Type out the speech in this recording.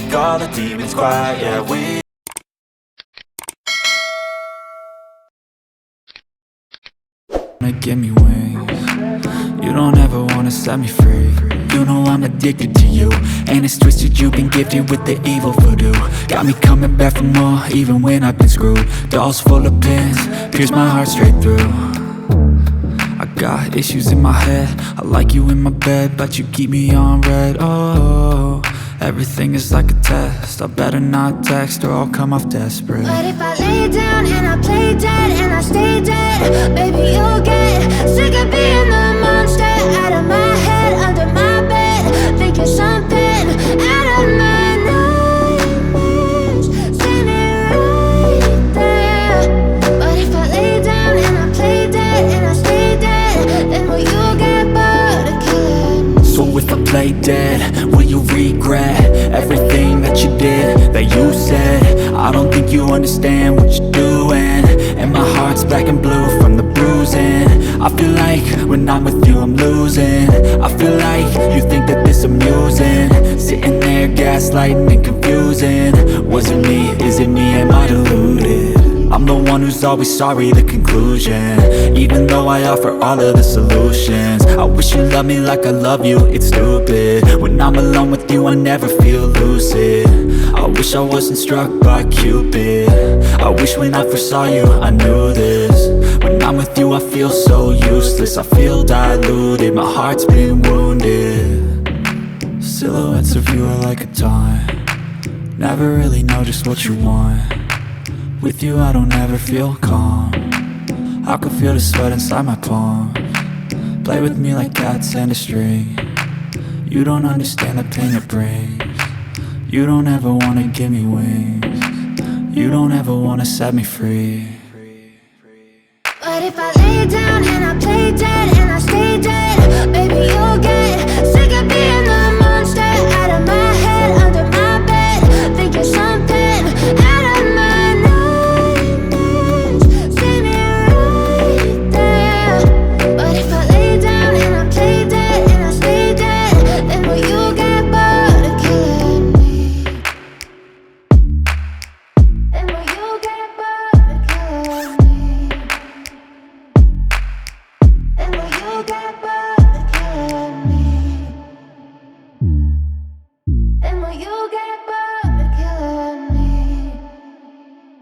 make all the demons quiet. Yeah, we give me wings. You don't ever wanna set me free. You know I'm addicted to you, and it's twisted. You've been gifted with the evil voodoo. Got me coming back for more, even when I've been screwed. Dolls full of pins, pierce my heart straight through. I got issues in my head. I like you in my bed, but you keep me on red. Oh, everything is like a test. I better not text or I'll come off desperate. But if I lay down and I play dead and I stay dead, baby, you'll get sick of being the monster out of my head, under my bed, thinking something out of my nightmares, standing right there. But if I lay down and I play dead and I stay dead, then will you get bored of killing? So if I play dead, will you regret everything that you did, that you said? I don't think you understand what you're doing, and my heart's black and blue from the bruising. I feel like when I'm with you I'm losing. I feel like you think that this amusing, sitting there gaslighting and confusing. Was it me? Is it me? Am I deluded? I'm the one who's always sorry, the conclusion, even though I offer all of the solutions. I wish you loved me like I love you, it's stupid. When I'm alone with you I never feel lucid. I wish I wasn't struck by Cupid. I wish when I first saw you I knew this. When I'm with you I feel so useless. I feel diluted, my heart's been wounded. Silhouettes of you are like a taunt. Never really know just what you want. With you I don't ever feel calm. I can feel the sweat inside my palm. Play with me like cats and a string. You don't understand the pain it brings. You don't ever wanna give me wings. You don't ever wanna set me free. But if I lay down and I play dead and I stay dead,